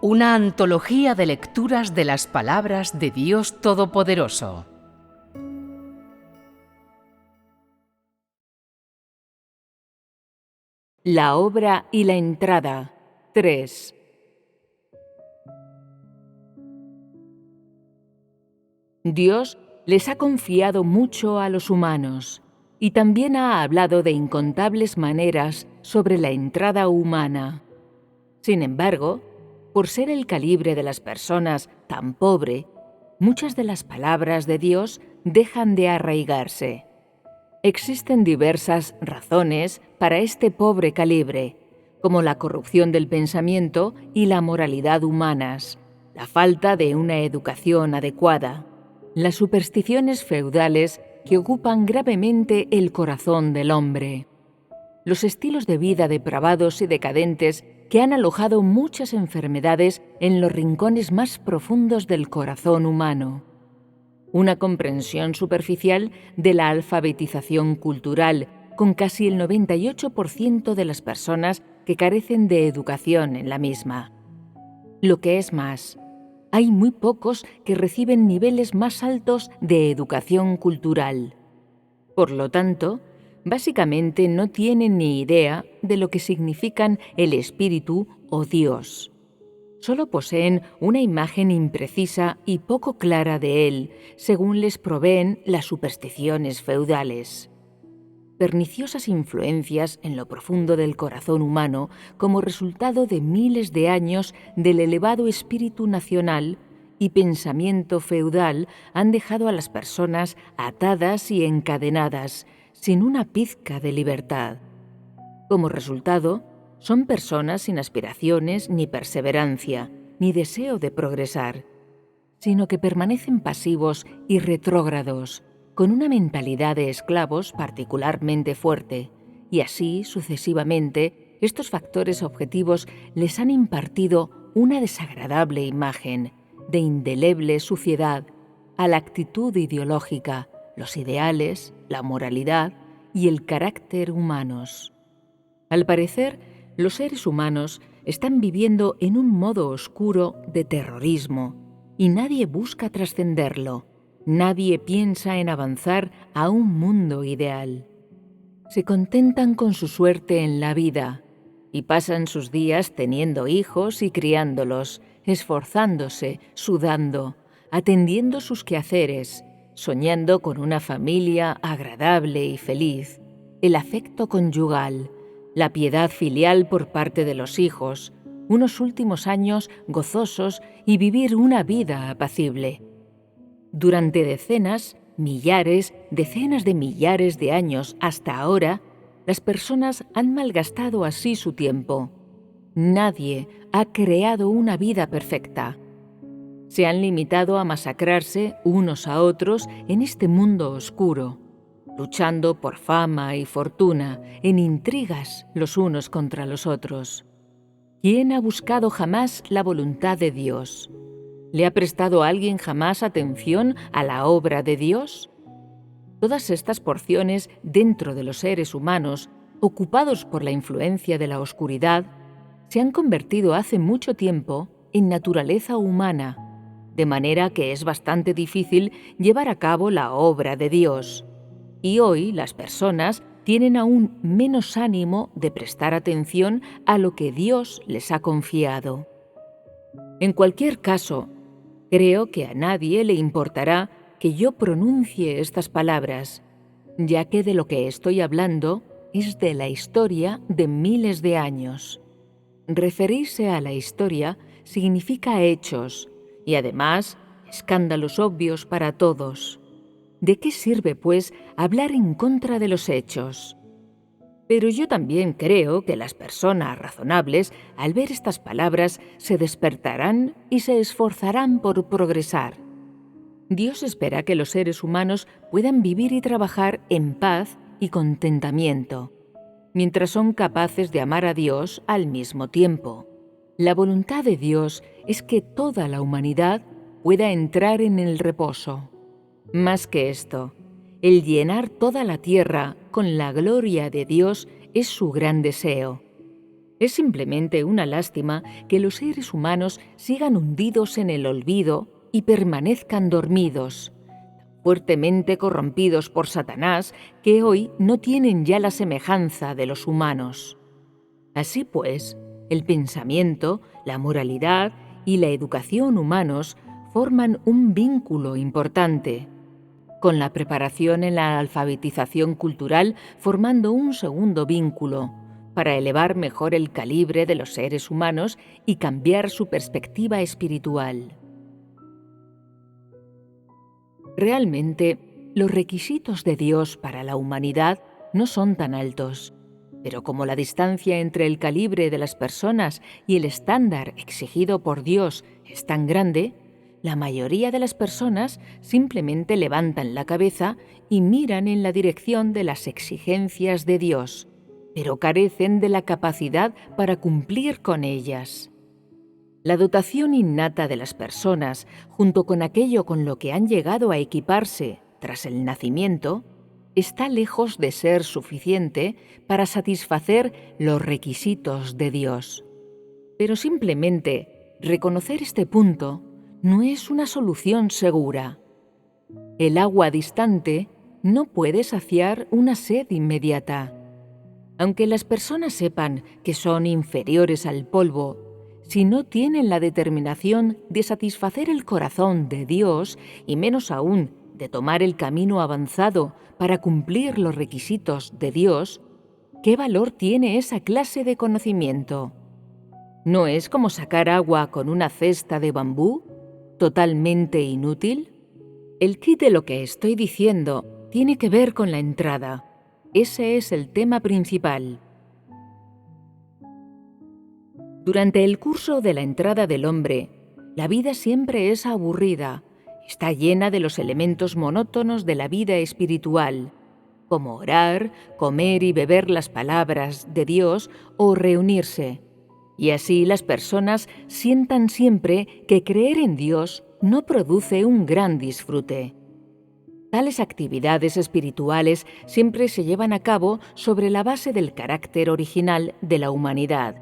Una antología de lecturas de las palabras de Dios Todopoderoso. La obra y la entrada. 3. Dios les ha confiado mucho a los humanos y también ha hablado de incontables maneras sobre la entrada humana. Sin embargo, por ser el calibre de las personas tan pobre, muchas de las palabras de Dios dejan de arraigarse. Existen diversas razones para este pobre calibre, como la corrupción del pensamiento y la moralidad humanas, la falta de una educación adecuada, las supersticiones feudales que ocupan gravemente el corazón del hombre, los estilos de vida depravados y decadentes que han alojado muchas enfermedades en los rincones más profundos del corazón humano, una comprensión superficial de la alfabetización cultural, con casi el 98% de las personas que carecen de educación en la misma. Lo que es más, hay muy pocos que reciben niveles más altos de educación cultural. Por lo tanto, básicamente no tienen ni idea de lo que significan el espíritu o Dios. Solo poseen una imagen imprecisa y poco clara de él, según les proveen las supersticiones feudales. Perniciosas influencias en lo profundo del corazón humano como resultado de miles de años del elevado espíritu nacional y pensamiento feudal han dejado a las personas atadas y encadenadas, sin una pizca de libertad. Como resultado, son personas sin aspiraciones ni perseverancia, ni deseo de progresar, sino que permanecen pasivos y retrógrados, con una mentalidad de esclavos particularmente fuerte, y así sucesivamente, estos factores objetivos les han impartido una desagradable imagen de indeleble suciedad a la actitud ideológica, los ideales, la moralidad y el carácter humanos. Al parecer, los seres humanos están viviendo en un modo oscuro de terrorismo y nadie busca trascenderlo, nadie piensa en avanzar a un mundo ideal. Se contentan con su suerte en la vida y pasan sus días teniendo hijos y criándolos, esforzándose, sudando, atendiendo sus quehaceres, soñando con una familia agradable y feliz, el afecto conyugal, la piedad filial por parte de los hijos, unos últimos años gozosos y vivir una vida apacible. Durante decenas, millares, decenas de millares de años hasta ahora, las personas han malgastado así su tiempo. Nadie ha creado una vida perfecta. Se han limitado a masacrarse unos a otros en este mundo oscuro, luchando por fama y fortuna, en intrigas los unos contra los otros. ¿Quién ha buscado jamás la voluntad de Dios? ¿Le ha prestado a alguien jamás atención a la obra de Dios? Todas estas porciones dentro de los seres humanos, ocupados por la influencia de la oscuridad, se han convertido hace mucho tiempo en naturaleza humana, de manera que es bastante difícil llevar a cabo la obra de Dios. Y hoy las personas tienen aún menos ánimo de prestar atención a lo que Dios les ha confiado. En cualquier caso, creo que a nadie le importará que yo pronuncie estas palabras, ya que de lo que estoy hablando es de la historia de miles de años. Referirse a la historia significa hechos y además escándalos obvios para todos. ¿De qué sirve, pues, hablar en contra de los hechos? Pero yo también creo que las personas razonables, al ver estas palabras, se despertarán y se esforzarán por progresar. Dios espera que los seres humanos puedan vivir y trabajar en paz y contentamiento, mientras son capaces de amar a Dios al mismo tiempo. La voluntad de Dios es que toda la humanidad pueda entrar en el reposo. Más que esto, el llenar toda la tierra con la gloria de Dios es su gran deseo. Es simplemente una lástima que los seres humanos sigan hundidos en el olvido y permanezcan dormidos, fuertemente corrompidos por Satanás, que hoy no tienen ya la semejanza de los humanos. Así pues, el pensamiento, la moralidad y la educación humanos forman un vínculo importante, con la preparación en la alfabetización cultural formando un segundo vínculo, para elevar mejor el calibre de los seres humanos y cambiar su perspectiva espiritual. Realmente, los requisitos de Dios para la humanidad no son tan altos, pero como la distancia entre el calibre de las personas y el estándar exigido por Dios es tan grande, la mayoría de las personas simplemente levantan la cabeza y miran en la dirección de las exigencias de Dios, pero carecen de la capacidad para cumplir con ellas. La dotación innata de las personas, junto con aquello con lo que han llegado a equiparse tras el nacimiento, está lejos de ser suficiente para satisfacer los requisitos de Dios. Pero simplemente reconocer este punto no es una solución segura. El agua distante no puede saciar una sed inmediata. Aunque las personas sepan que son inferiores al polvo, si no tienen la determinación de satisfacer el corazón de Dios y menos aún de tomar el camino avanzado para cumplir los requisitos de Dios, ¿qué valor tiene esa clase de conocimiento? ¿No es como sacar agua con una cesta de bambú, totalmente inútil? El quid de lo que estoy diciendo tiene que ver con la entrada. Ese es el tema principal. Durante el curso de la entrada del hombre, la vida siempre es aburrida, está llena de los elementos monótonos de la vida espiritual, como orar, comer y beber las palabras de Dios o reunirse. Y así las personas sientan siempre que creer en Dios no produce un gran disfrute. Tales actividades espirituales siempre se llevan a cabo sobre la base del carácter original de la humanidad,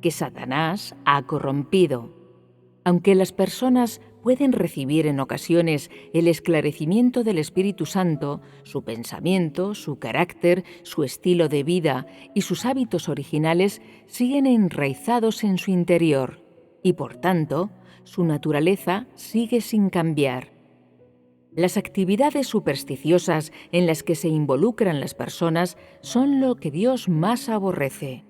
que Satanás ha corrompido. Aunque las personas pueden recibir en ocasiones el esclarecimiento del Espíritu Santo, su pensamiento, su carácter, su estilo de vida y sus hábitos originales siguen enraizados en su interior y, por tanto, su naturaleza sigue sin cambiar. Las actividades supersticiosas en las que se involucran las personas son lo que Dios más aborrece.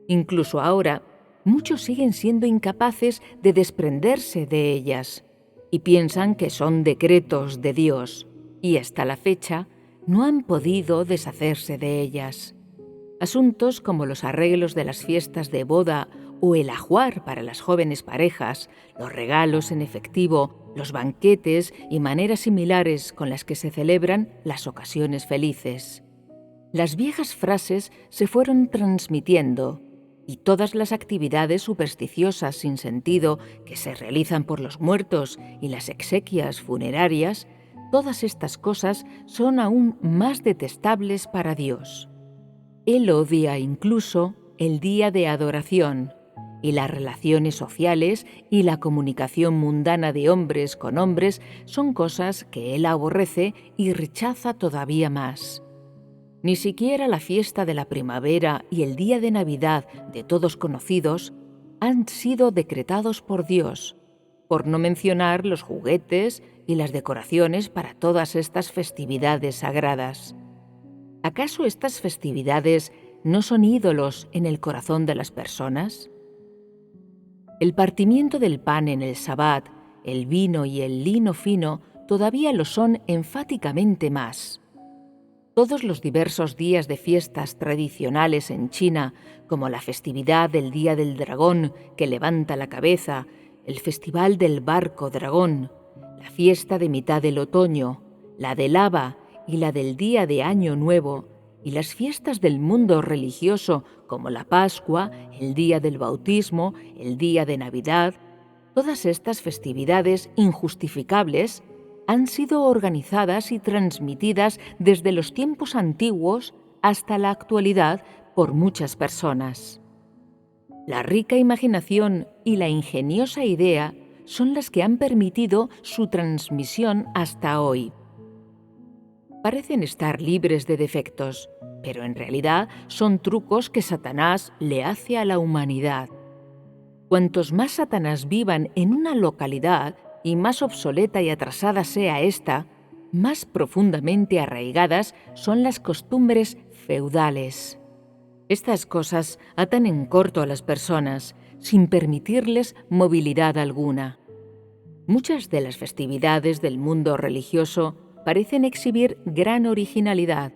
Incluso ahora, muchos siguen siendo incapaces de desprenderse de ellas y piensan que son decretos de Dios, y hasta la fecha no han podido deshacerse de ellas. Asuntos como los arreglos de las fiestas de boda o el ajuar para las jóvenes parejas, los regalos en efectivo, los banquetes y maneras similares con las que se celebran las ocasiones felices. Las viejas frases se fueron transmitiendo, y todas las actividades supersticiosas sin sentido que se realizan por los muertos y las exequias funerarias, todas estas cosas son aún más detestables para Dios. Él odia incluso el día de adoración, y las relaciones sociales y la comunicación mundana de hombres con hombres son cosas que Él aborrece y rechaza todavía más. Ni siquiera la fiesta de la primavera y el día de Navidad de todos conocidos han sido decretados por Dios, por no mencionar los juguetes y las decoraciones para todas estas festividades sagradas. ¿Acaso estas festividades no son ídolos en el corazón de las personas? El partimiento del pan en el Sabbat, el vino y el lino fino todavía lo son enfáticamente más. Todos los diversos días de fiestas tradicionales en China, como la festividad del Día del Dragón que levanta la cabeza, el Festival del Barco Dragón, la fiesta de mitad del otoño, la de lava y la del Día de Año Nuevo, y las fiestas del mundo religioso como la Pascua, el Día del Bautismo, el Día de Navidad, todas estas festividades injustificables han sido organizadas y transmitidas desde los tiempos antiguos hasta la actualidad por muchas personas. La rica imaginación y la ingeniosa idea son las que han permitido su transmisión hasta hoy. Parecen estar libres de defectos, pero en realidad son trucos que Satanás le hace a la humanidad. Cuantos más Satanás vivan en una localidad y más obsoleta y atrasada sea ésta, más profundamente arraigadas son las costumbres feudales. Estas cosas atan en corto a las personas, sin permitirles movilidad alguna. Muchas de las festividades del mundo religioso parecen exhibir gran originalidad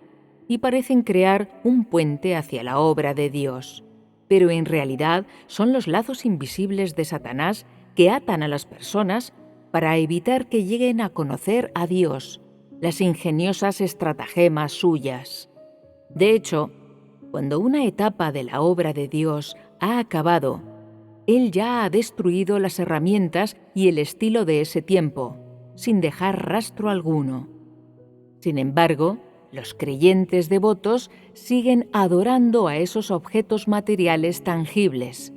y parecen crear un puente hacia la obra de Dios, pero en realidad son los lazos invisibles de Satanás que atan a las personas para evitar que lleguen a conocer a Dios, las ingeniosas estratagemas suyas. De hecho, cuando una etapa de la obra de Dios ha acabado, Él ya ha destruido las herramientas y el estilo de ese tiempo, sin dejar rastro alguno. Sin embargo, los creyentes devotos siguen adorando a esos objetos materiales tangibles,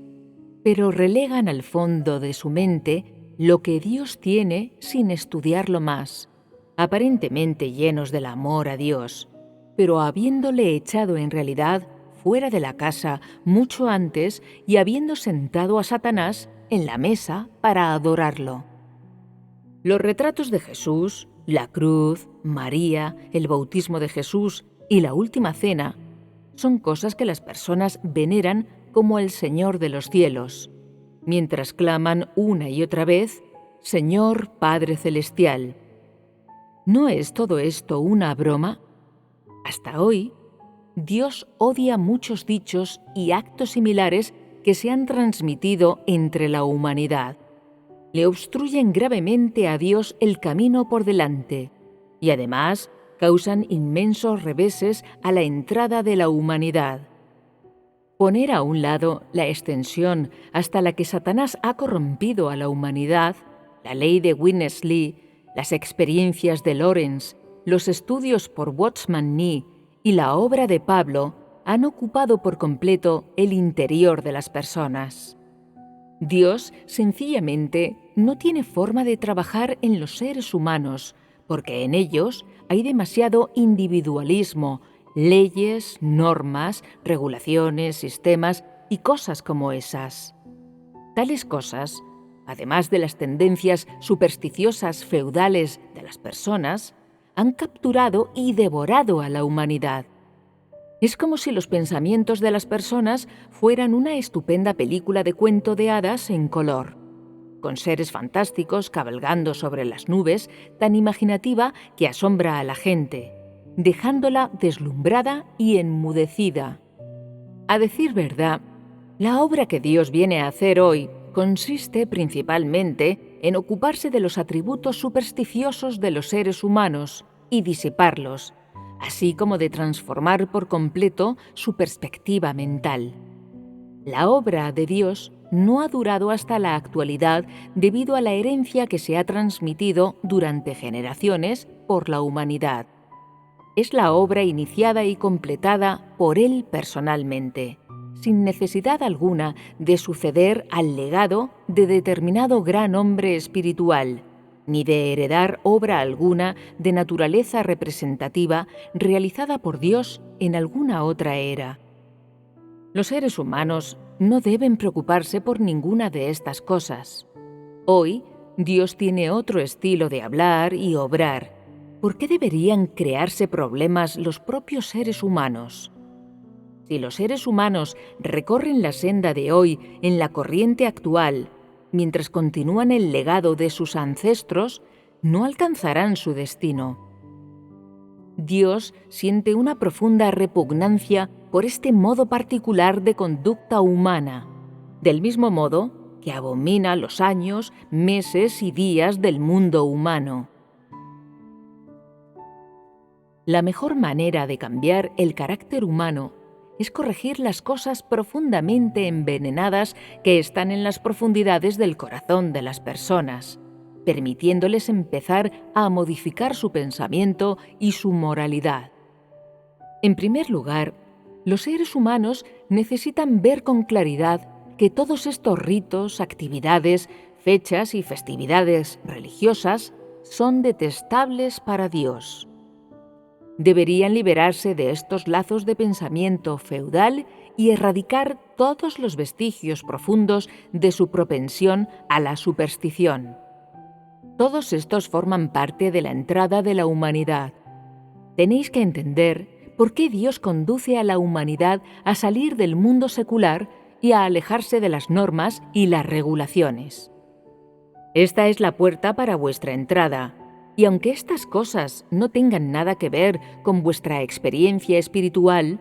pero relegan al fondo de su mente lo que Dios tiene sin estudiarlo más, aparentemente llenos del amor a Dios, pero habiéndole echado en realidad fuera de la casa mucho antes y habiendo sentado a Satanás en la mesa para adorarlo. Los retratos de Jesús, la cruz, María, el bautismo de Jesús y la última cena son cosas que las personas veneran como el Señor de los cielos, mientras claman una y otra vez, Señor Padre Celestial. ¿No es todo esto una broma? Hasta hoy, Dios odia muchos dichos y actos similares que se han transmitido entre la humanidad. Le obstruyen gravemente a Dios el camino por delante y además causan inmensos reveses a la entrada de la humanidad. Poner a un lado la extensión hasta la que Satanás ha corrompido a la humanidad, la ley de Witness-Lee, las experiencias de Lawrence, los estudios por Watchman Nee y la obra de Pablo han ocupado por completo el interior de las personas. Dios sencillamente no tiene forma de trabajar en los seres humanos porque en ellos hay demasiado individualismo, leyes, normas, regulaciones, sistemas y cosas como esas. Tales cosas, además de las tendencias supersticiosas feudales de las personas, han capturado y devorado a la humanidad. Es como si los pensamientos de las personas fueran una estupenda película de cuento de hadas en color, con seres fantásticos cabalgando sobre las nubes, tan imaginativa que asombra a la gente, dejándola deslumbrada y enmudecida. A decir verdad, la obra que Dios viene a hacer hoy consiste principalmente en ocuparse de los atributos supersticiosos de los seres humanos y disiparlos, así como de transformar por completo su perspectiva mental. La obra de Dios no ha durado hasta la actualidad debido a la herencia que se ha transmitido durante generaciones por la humanidad. Es la obra iniciada y completada por Él personalmente, sin necesidad alguna de suceder al legado de determinado gran hombre espiritual, ni de heredar obra alguna de naturaleza representativa realizada por Dios en alguna otra era. Los seres humanos no deben preocuparse por ninguna de estas cosas. Hoy, Dios tiene otro estilo de hablar y obrar. ¿Por qué deberían crearse problemas los propios seres humanos? Si los seres humanos recorren la senda de hoy en la corriente actual, mientras continúan el legado de sus ancestros, no alcanzarán su destino. Dios siente una profunda repugnancia por este modo particular de conducta humana, del mismo modo que abomina los años, meses y días del mundo humano. La mejor manera de cambiar el carácter humano es corregir las cosas profundamente envenenadas que están en las profundidades del corazón de las personas, permitiéndoles empezar a modificar su pensamiento y su moralidad. En primer lugar, los seres humanos necesitan ver con claridad que todos estos ritos, actividades, fechas y festividades religiosas son detestables para Dios. Deberían liberarse de estos lazos de pensamiento feudal y erradicar todos los vestigios profundos de su propensión a la superstición. Todos estos forman parte de la entrada de la humanidad. Tenéis que entender por qué Dios conduce a la humanidad a salir del mundo secular y a alejarse de las normas y las regulaciones. Esta es la puerta para vuestra entrada, y aunque estas cosas no tengan nada que ver con vuestra experiencia espiritual,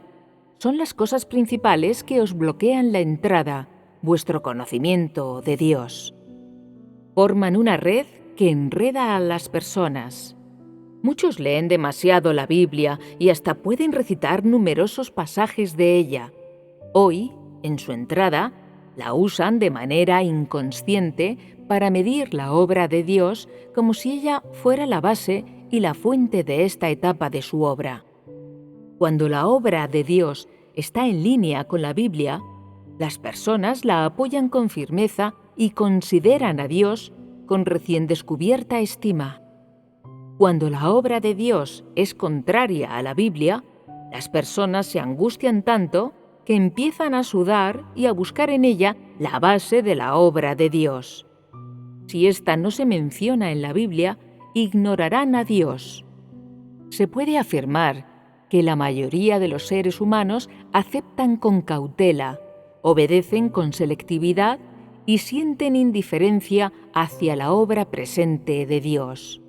son las cosas principales que os bloquean la entrada, vuestro conocimiento de Dios. Forman una red que enreda a las personas. Muchos leen demasiado la Biblia y hasta pueden recitar numerosos pasajes de ella. Hoy, en su entrada, la usan de manera inconsciente para medir la obra de Dios como si ella fuera la base y la fuente de esta etapa de su obra. Cuando la obra de Dios está en línea con la Biblia, las personas la apoyan con firmeza y consideran a Dios con recién descubierta estima. Cuando la obra de Dios es contraria a la Biblia, las personas se angustian tanto que empiezan a sudar y a buscar en ella la base de la obra de Dios. Si ésta no se menciona en la Biblia, ignorarán a Dios. Se puede afirmar que la mayoría de los seres humanos aceptan con cautela, obedecen con selectividad y sienten indiferencia hacia la obra presente de Dios.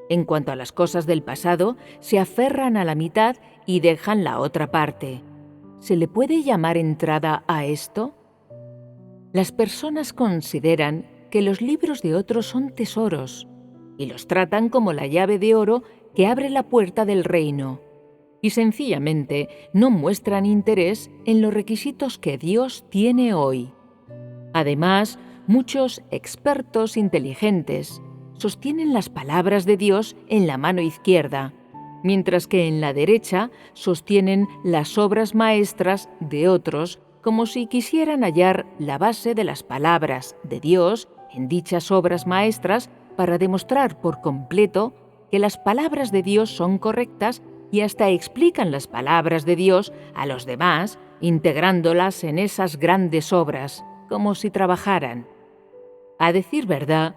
En cuanto a las cosas del pasado, se aferran a la mitad y dejan la otra parte. ¿Se le puede llamar entrada a esto? Las personas consideran que los libros de otros son tesoros y los tratan como la llave de oro que abre la puerta del reino, y sencillamente no muestran interés en los requisitos que Dios tiene hoy. Además, muchos expertos inteligentes sostienen las palabras de Dios en la mano izquierda, mientras que en la derecha sostienen las obras maestras de otros, como si quisieran hallar la base de las palabras de Dios en dichas obras maestras para demostrar por completo que las palabras de Dios son correctas, y hasta explican las palabras de Dios a los demás, integrándolas en esas grandes obras, como si trabajaran. A decir verdad,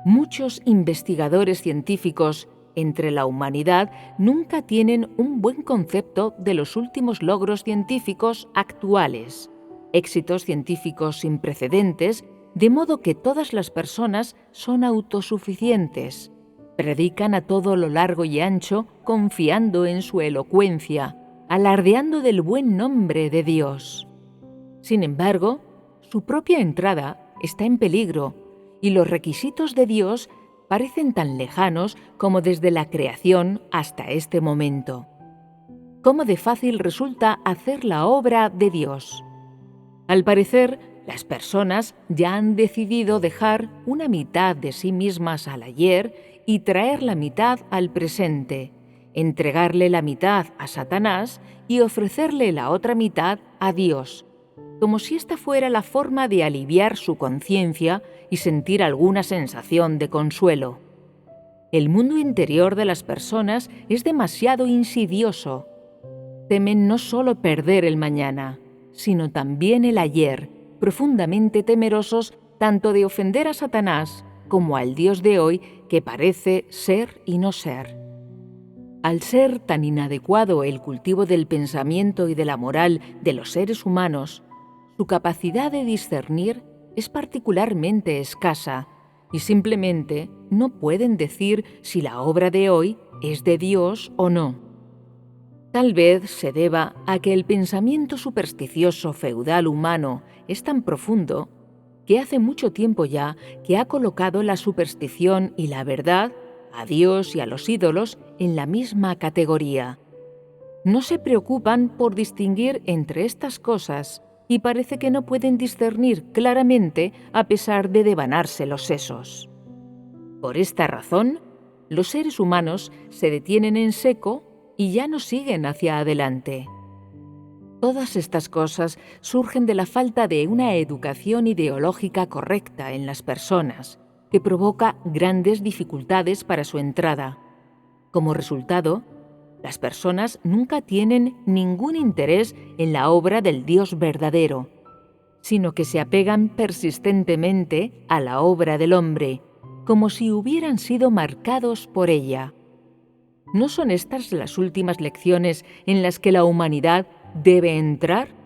muchos investigadores científicos entre la humanidad nunca tienen un buen concepto de los últimos logros científicos actuales, éxitos científicos sin precedentes, de modo que todas las personas son autosuficientes. Predican a todo lo largo y ancho, confiando en su elocuencia, alardeando del buen nombre de Dios. Sin embargo, su propia entrada está en peligro, y los requisitos de Dios parecen tan lejanos como desde la creación hasta este momento. ¿Cómo de fácil resulta hacer la obra de Dios? Al parecer, las personas ya han decidido dejar una mitad de sí mismas al ayer y traer la mitad al presente, entregarle la mitad a Satanás y ofrecerle la otra mitad a Dios, como si esta fuera la forma de aliviar su conciencia y sentir alguna sensación de consuelo. El mundo interior de las personas es demasiado insidioso. Temen no solo perder el mañana, sino también el ayer, profundamente temerosos tanto de ofender a Satanás como al Dios de hoy, que parece ser y no ser. Al ser tan inadecuado el cultivo del pensamiento y de la moral de los seres humanos, su capacidad de discernir es particularmente escasa y simplemente no pueden decir si la obra de hoy es de Dios o no. Tal vez se deba a que el pensamiento supersticioso feudal humano es tan profundo que hace mucho tiempo ya que ha colocado la superstición y la verdad, a Dios y a los ídolos, en la misma categoría. No se preocupan por distinguir entre estas cosas y parece que no pueden discernir claramente a pesar de devanarse los sesos. Por esta razón, los seres humanos se detienen en seco y ya no siguen hacia adelante. Todas estas cosas surgen de la falta de una educación ideológica correcta en las personas, que provoca grandes dificultades para su entrada. Como resultado, las personas nunca tienen ningún interés en la obra del Dios verdadero, sino que se apegan persistentemente a la obra del hombre, como si hubieran sido marcados por ella. ¿No son estas las últimas lecciones en las que la humanidad debe entrar?